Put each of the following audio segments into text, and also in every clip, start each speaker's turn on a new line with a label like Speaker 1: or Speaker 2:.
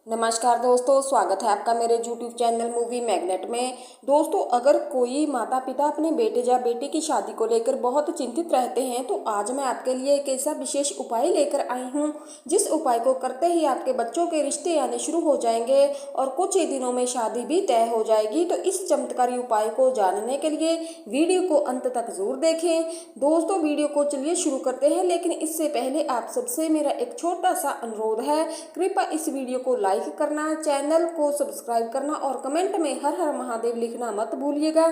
Speaker 1: नमस्कार दोस्तों, स्वागत है आपका मेरे YouTube चैनल मूवी मैग्नेट में। दोस्तों, अगर कोई माता पिता अपने बेटे या बेटी की शादी को लेकर बहुत चिंतित रहते हैं तो आज मैं आपके लिए एक ऐसा विशेष उपाय लेकर आई हूं जिस उपाय को करते ही आपके बच्चों के रिश्ते आने शुरू हो जाएंगे और कुछ ही दिनों में शादी भी तय हो जाएगी। तो इस चमत्कारी उपाय को जानने के लिए वीडियो को अंत तक जरूर देखें। दोस्तों, वीडियो को चलिए शुरू करते हैं, लेकिन इससे पहले आप सबसे मेरा एक छोटा सा अनुरोध है, कृपया इस वीडियो को लाइक करना, चैनल को सब्सक्राइब करना और कमेंट में हर हर महादेव लिखना मत भूलिएगा,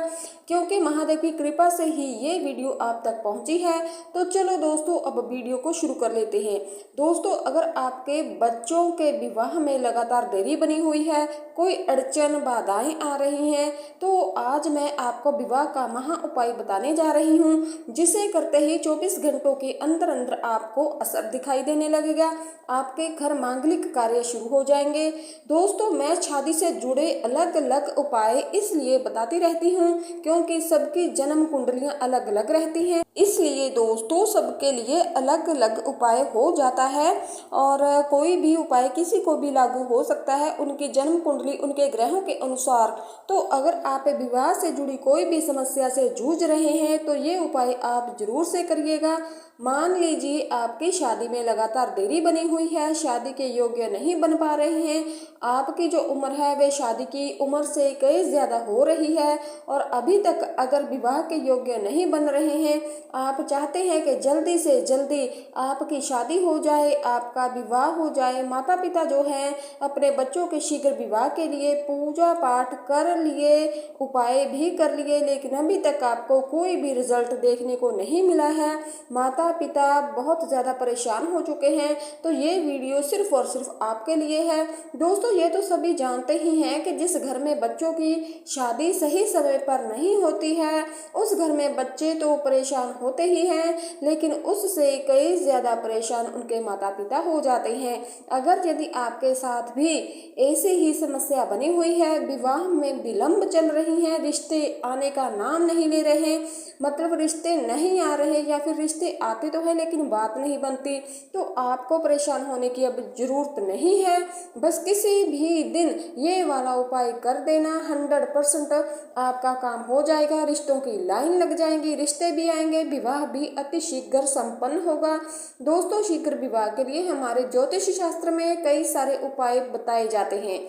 Speaker 1: क्योंकि महादेव की कृपा से ही ये वीडियो आप तक पहुंची है। तो चलो दोस्तों, अब वीडियो को शुरू कर लेते हैं। दोस्तों, अगर आपके बच्चों के विवाह में लगातार देरी बनी हुई है, कोई अड़चन बाधाएं आ रही हैं, तो आज मैं आपको विवाह का महा उपाय बताने जा रही हूं, जिसे करते ही 24 घंटों के अंदर अंदर आपको असर दिखाई देने लगेगा। आपके घर मांगलिक कार्य शुरू हो जाएंगे। दोस्तों, मैं शादी से जुड़े अलग अलग उपाय इसलिए बताती रहती हूँ क्योंकि सबकी जन्म कुंडलियां अलग अलग रहती हैं, इसलिए दोस्तों सबके लिए अलग अलग उपाय हो जाता है और कोई भी उपाय किसी को भी लागू हो सकता है, उनकी जन्म कुंडली उनके ग्रहों के अनुसार। तो अगर आप विवाह से जुड़ी कोई भी समस्या से जूझ रहे हैं तो ये उपाय आप जरूर से करिएगा। मान लीजिए आपकी शादी में लगातार देरी बनी हुई है, शादी के योग्य नहीं बन पा रहे हैं, आपकी जो उम्र है वे शादी की उम्र से कई ज़्यादा हो रही है और अभी तक अगर विवाह के योग्य नहीं बन रहे हैं, आप चाहते हैं कि जल्दी से जल्दी आपकी शादी हो जाए, आपका विवाह हो जाए, माता पिता जो हैं अपने बच्चों के शीघ्र विवाह के लिए पूजा पाठ कर लिए, उपाय भी कर लिए, लेकिन अभी तक आपको कोई भी रिजल्ट देखने को नहीं मिला है, माता पिता बहुत ज़्यादा परेशान हो चुके हैं, तो ये वीडियो सिर्फ और सिर्फ आपके लिए है। दोस्तों, ये तो सभी जानते ही हैं कि जिस घर में बच्चों की शादी सही समय पर नहीं होती है उस घर में बच्चे तो परेशान होते ही हैं, लेकिन उससे कई ज़्यादा परेशान उनके माता पिता हो जाते हैं। अगर यदि आपके साथ भी ऐसी ही समस्या बनी हुई है, विवाह में विलंब चल रही है, रिश्ते आने का नाम नहीं ले रहे, मतलब रिश्ते नहीं आ रहे या फिर रिश्ते आते तो है लेकिन बात नहीं बनती, तो आपको परेशान होने की अब जरूरत नहीं है। बस किसी भी दिन ये वाला उपाय कर देना, 100% आपका काम हो जाएगा, रिश्तों की लाइन लग जाएंगी, रिश्ते भी आएंगे, विवाह भी अति शीघ्र संपन्न होगा। दोस्तों, शीघ्र विवाह के लिए हमारे ज्योतिष शास्त्र में कई सारे उपाय बताए जाते हैं।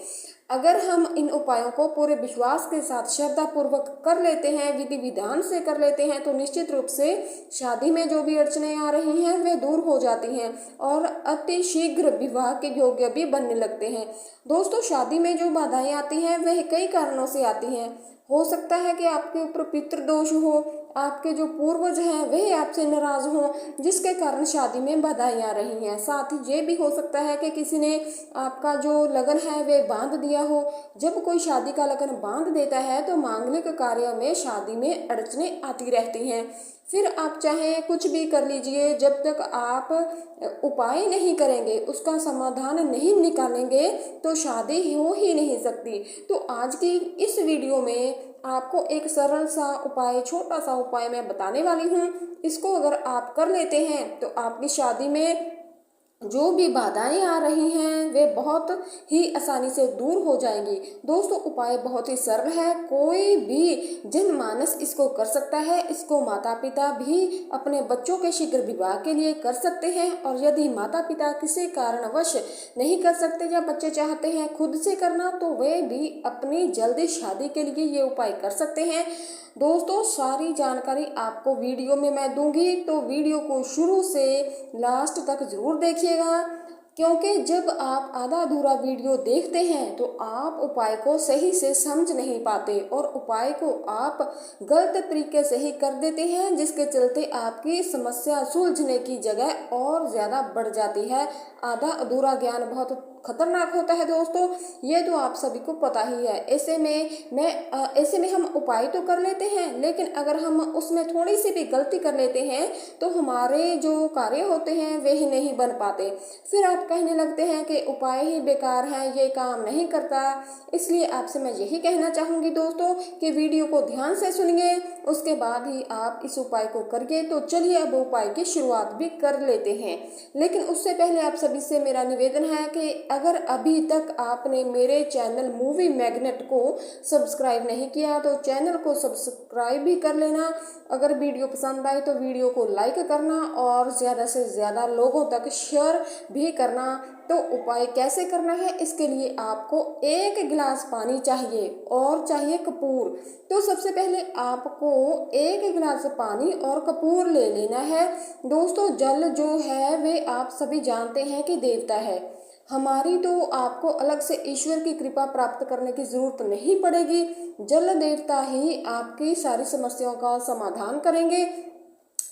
Speaker 1: अगर हम इन उपायों को पूरे विश्वास के साथ श्रद्धा पूर्वक कर लेते हैं, विधि विधान से कर लेते हैं, तो निश्चित रूप से शादी में जो भी अड़चनें आ रही हैं वे दूर हो जाती हैं और अति शीघ्र विवाह के योग्य भी बनने लगते हैं। दोस्तों, शादी में जो बाधाएं आती हैं वह कई कारणों से आती हैं। हो सकता है कि आपके ऊपर पितृदोष हो, आपके जो पूर्वज हैं वह आपसे नाराज हों, जिसके कारण शादी में बाधाएं आ रही हैं। साथ ही ये भी हो सकता है कि किसी ने आपका जो लगन है वे बांध दिया हो। जब कोई शादी का लगन बांध देता है तो मांगलिक कार्य में शादी में अड़चनें आती रहती हैं। फिर आप चाहे कुछ भी कर लीजिए, जब तक आप उपाय नहीं करेंगे, उसका समाधान नहीं निकालेंगे, तो शादी हो ही नहीं सकती। तो आज की इस वीडियो में आपको एक सरल सा उपाय, छोटा सा उपाय मैं बताने वाली हूँ। इसको अगर आप कर लेते हैं तो आपकी शादी में जो भी बाधाएं आ रही हैं वे बहुत ही आसानी से दूर हो जाएंगी। दोस्तों, उपाय बहुत ही सरल है, कोई भी जनमानस इसको कर सकता है। इसको माता पिता भी अपने बच्चों के शीघ्र विवाह के लिए कर सकते हैं और यदि माता पिता किसी कारणवश नहीं कर सकते या बच्चे चाहते हैं खुद से करना, तो वे भी अपनी जल्दी शादी के लिए ये उपाय कर सकते हैं। दोस्तों, सारी जानकारी आपको वीडियो में मैं दूंगी, तो वीडियो को शुरू से लास्ट तक जरूर देखिएगा, क्योंकि जब आप आधा अधूरा वीडियो देखते हैं तो आप उपाय को सही से समझ नहीं पाते और उपाय को आप गलत तरीके से ही कर देते हैं, जिसके चलते आपकी समस्या सुलझने की जगह और ज़्यादा बढ़ जाती है। आधा अधूरा ज्ञान बहुत खतरनाक होता है दोस्तों, ये तो आप सभी को पता ही है। ऐसे में हम उपाय तो कर लेते हैं, लेकिन अगर हम उसमें थोड़ी सी भी गलती कर लेते हैं तो हमारे जो कार्य होते हैं वे ही नहीं बन पाते। फिर आप कहने लगते हैं कि उपाय ही बेकार है, ये काम नहीं करता। इसलिए आपसे मैं यही कहना चाहूँगी दोस्तों कि वीडियो को ध्यान से सुनिए, उसके बाद ही आप इस उपाय को करिए। तो चलिए अब उपाय की शुरुआत भी कर लेते हैं, लेकिन उससे पहले आप सभी से मेरा निवेदन है कि अगर अभी तक आपने मेरे चैनल मूवी मैग्नेट को सब्सक्राइब नहीं किया तो चैनल को सब्सक्राइब भी कर लेना। अगर वीडियो पसंद आए तो वीडियो को लाइक करना और ज़्यादा से ज़्यादा लोगों तक शेयर भी करना। तो उपाय कैसे करना है, इसके लिए आपको 1 गिलास पानी चाहिए और चाहिए कपूर। तो सबसे पहले आपको 1 गिलास पानी और कपूर ले लेना है। दोस्तों, जल जो है वे आप सभी जानते हैं कि देवता है हमारी, तो आपको अलग से ईश्वर की कृपा प्राप्त करने की जरूरत नहीं पड़ेगी। जल देवता ही आपकी सारी समस्याओं का समाधान करेंगे।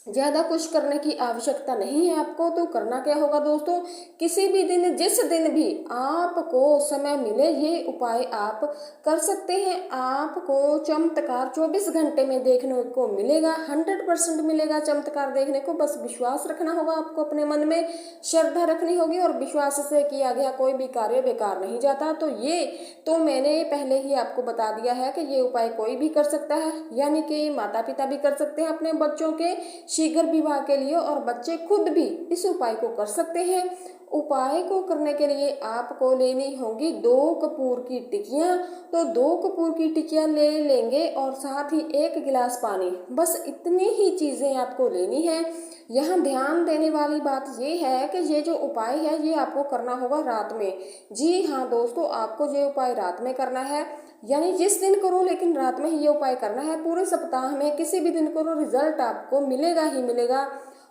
Speaker 1: ज़्यादा कुछ करने की आवश्यकता नहीं है आपको। तो करना क्या होगा दोस्तों, किसी भी दिन, जिस दिन भी आपको समय मिले, ये उपाय आप कर सकते हैं। आपको चमत्कार 24 घंटे में देखने को मिलेगा, 100% मिलेगा चमत्कार देखने को। बस विश्वास रखना होगा आपको, अपने मन में श्रद्धा रखनी होगी और विश्वास से किया गया कोई भी कार्य बेकार नहीं जाता। तो मैंने पहले ही आपको बता दिया है कि ये उपाय कोई भी कर सकता है, यानी कि माता पिता भी कर सकते हैं अपने बच्चों के शीघ्र विवाह के लिए, और बच्चे खुद भी इस उपाय को कर सकते हैं। उपाय को करने के लिए आपको लेनी होगी 2 कपूर की टिकियाँ। तो 2 कपूर की टिकियाँ ले लेंगे और साथ ही 1 गिलास पानी, बस इतनी ही चीज़ें आपको लेनी है। यहाँ ध्यान देने वाली बात ये है कि ये जो उपाय है ये आपको करना होगा रात में। जी हाँ दोस्तों, आपको ये उपाय रात में करना है, यानी जिस दिन करो लेकिन रात में ही ये उपाय करना है। पूरे सप्ताह में किसी भी दिन करो, रिजल्ट आपको मिलेगा ही मिलेगा।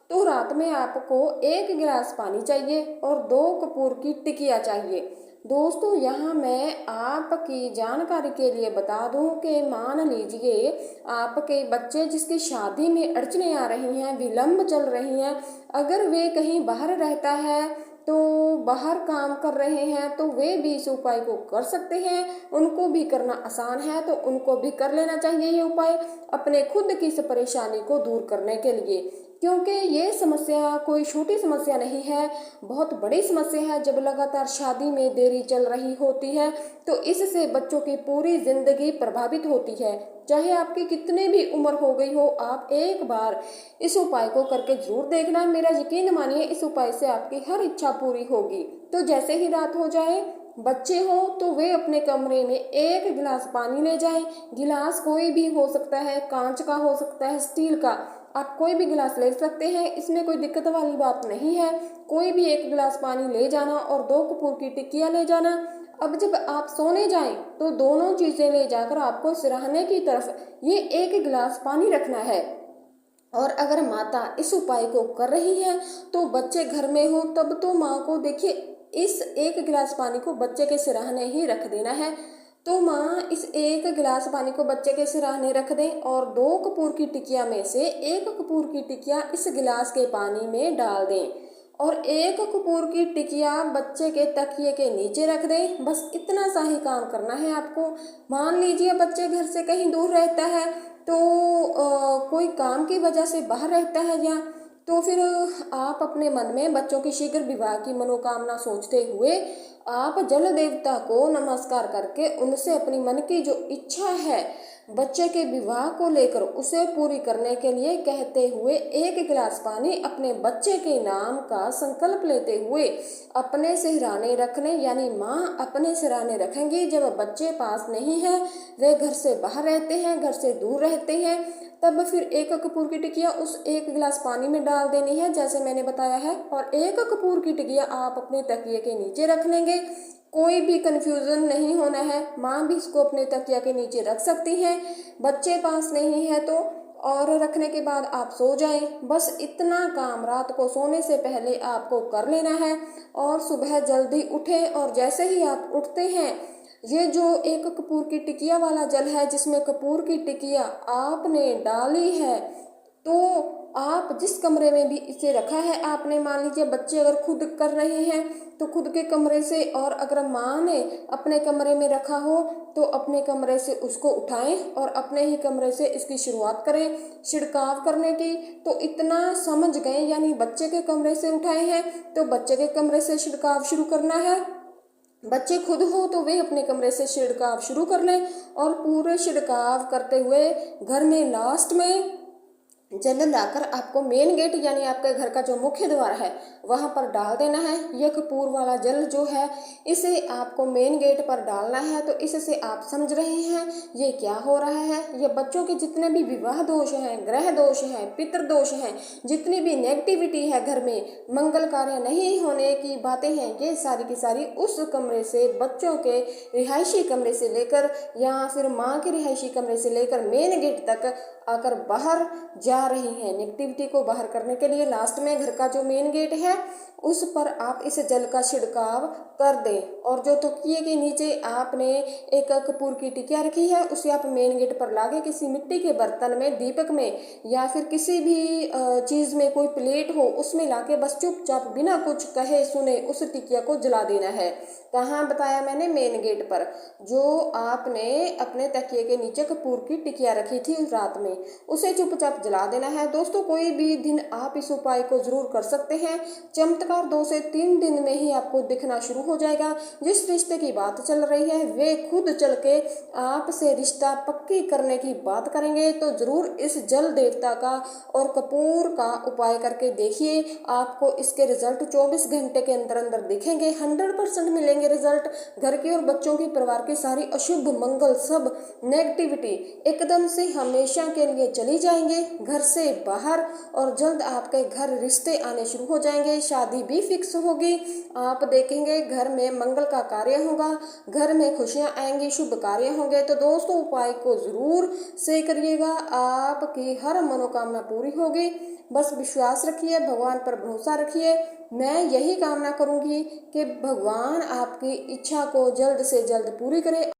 Speaker 1: तो रात में आपको 1 गिलास पानी चाहिए और 2 कपूर की टिकिया चाहिए। दोस्तों, यहाँ मैं आपकी जानकारी के लिए बता दूं कि मान लीजिए आपके बच्चे जिसकी शादी में अड़चने आ रही हैं, विलंब चल रही हैं, अगर वे कहीं बाहर रहता है तो बाहर काम कर रहे हैं, तो वे भी इस उपाय को कर सकते हैं। उनको भी करना आसान है तो उनको भी कर लेना चाहिए ये उपाय, अपने खुद की इस परेशानी को दूर करने के लिए। क्योंकि ये समस्या कोई छोटी समस्या नहीं है, बहुत बड़ी समस्या है। जब लगातार शादी में देरी चल रही होती है तो इससे बच्चों की पूरी जिंदगी प्रभावित होती है। चाहे आपकी कितने भी उम्र हो गई हो, आप एक बार इस उपाय को करके जरूर देखना। मेरा यकीन मानिए, इस उपाय से आपकी हर इच्छा पूरी होगी। तो जैसे ही रात हो जाए, बच्चे हो तो वे अपने कमरे में 1 गिलास पानी ले जाएं। गिलास कोई भी हो सकता है, कांच का हो सकता है, स्टील का, आप कोई भी गिलास ले सकते हैं, इसमें कोई दिक्कत वाली बात नहीं है। कोई भी 1 गिलास पानी ले जाना और 2 कपूर की टिकिया ले जाना। अब जब आप सोने जाएं तो दोनों चीजें ले जाकर आपको सिरहाने की तरफ ये 1 गिलास पानी रखना है। और अगर माता इस उपाय को कर रही है तो बच्चे घर में हो, तब तो माँ को देखिए इस 1 गिलास पानी को बच्चे के सिरहाने ही रख देना है। तो माँ इस 1 गिलास पानी को बच्चे के सिरहाने रख दें और 2 कपूर की टिकिया में से 1 कपूर की टिकिया इस गिलास के पानी में डाल दें और 1 कपूर की टिकिया बच्चे के तकिए के नीचे रख दें। बस इतना सा ही काम करना है आपको। मान लीजिए बच्चे घर से कहीं दूर रहता है, तो कोई काम की वजह से बाहर रहता है, या तो फिर आप अपने मन में बच्चों की शीघ्र विवाह की मनोकामना सोचते हुए आप जल देवता को नमस्कार करके उनसे अपनी मन की जो इच्छा है बच्चे के विवाह को लेकर उसे पूरी करने के लिए कहते हुए 1 गिलास पानी अपने बच्चे के नाम का संकल्प लेते हुए अपने सिरहाने रखने, यानी माँ अपने सिरहाने रखेंगी। जब बच्चे पास नहीं है, वे घर से बाहर रहते हैं, घर से दूर रहते हैं, तब फिर 1 कपूर की टिकिया उस 1 गिलास पानी में डाल देनी है जैसे मैंने बताया है, और 1 कपूर की टिकिया आप अपने तकिए के नीचे रख लेंगे। कोई भी कंफ्यूजन नहीं होना है, माँ भी इसको अपने तकिया के नीचे रख सकती हैं, बच्चे पास नहीं है तो। और रखने के बाद आप सो जाएं। बस इतना काम रात को सोने से पहले आपको कर लेना है और सुबह जल्दी उठें। और जैसे ही आप उठते हैं, ये जो 1 कपूर की टिकिया वाला जल है जिसमें कपूर की टिकिया आपने डाली है, तो आप जिस कमरे में भी इसे रखा है आपने, मान लीजिए बच्चे अगर खुद कर रहे हैं तो खुद के कमरे से, और अगर माँ ने अपने कमरे में रखा हो तो अपने कमरे से उसको उठाएं और अपने ही कमरे से इसकी शुरुआत करें छिड़काव करने की। तो इतना समझ गए, यानी बच्चे के कमरे से उठाए हैं तो बच्चे के कमरे से छिड़काव शुरू करना है। बच्चे खुद हो तो वे अपने कमरे से छिड़काव शुरू कर लें और पूरे छिड़काव करते हुए घर में लास्ट में जल लाकर आपको मेन गेट यानी आपके घर का जो मुख्य द्वार है वहां पर डाल देना है। यह कपूर वाला जल जो है इसे आपको मेन गेट पर डालना है। तो इससे आप समझ रहे हैं ये क्या हो रहा है। ये बच्चों के जितने भी विवाह दोष हैं, ग्रह दोष हैं, पितृ दोष हैं, जितनी भी नेगेटिविटी है घर में, मंगल कार्य नहीं होने की बातें हैं, ये सारी की सारी उस कमरे से, बच्चों के रिहायशी कमरे से लेकर या फिर माँ के रिहायशी कमरे से लेकर मेन गेट तक आकर बाहर जा रही हैं। नेगेटिविटी को बाहर करने के लिए लास्ट में घर का जो मेन गेट है उस पर आप इस जल का छिड़काव कर दें। और जो तकिए के नीचे आपने एक कपूर की टिकिया रखी है उसे आप मेन गेट पर लाके किसी मिट्टी के बर्तन में, दीपक में या फिर किसी भी चीज़ में, कोई प्लेट हो उसमें लाके बस चुपचाप बिना कुछ कहे सुने उस टिकिया को जला देना है। कहाँ बताया मैंने? मेन गेट पर। जो आपने अपने तकिए के नीचे कपूर की टिकिया रखी थी रात में उसे चुपचाप जला देना है। दोस्तों कोई भी दिन आप इस उपाय को जरूर कर सकते हैं। चमत्कार 2 से 3 दिन में ही आपको दिखना शुरू हो जाएगा। जिस रिश्ते की बात चल रही है वे खुद चल के आपसे रिश्ता पक्की करने की बात करेंगे। तो जरूर इस जल देवता का और कपूर का उपाय करके देखिए। आपको इसके रिजल्ट 24 घंटे के अंदर अंदर दिखेंगे। 100% मिलेंगे रिजल्ट। घर की और बच्चों की, परिवार की सारी अशुभ, मंगल, सब नेगेटिविटी एकदम से हमेशा के लिए चली जाएंगे घर से बाहर। और जल्द आपके घर रिश्ते आने शुरू हो जाएंगे। शादी भी फिक्स होगी। आप देखेंगे घर में मंगल का कार्य होगा, घर में खुशियां आएंगी, शुभ कार्य होंगे। तो दोस्तों उपाय को जरूर से करिएगा, आपकी हर मनोकामना पूरी होगी। बस विश्वास रखिए, भगवान पर भरोसा रखिए। मैं यही कामना करूंगी कि भगवान आपकी इच्छा को जल्द से जल्द पूरी करे।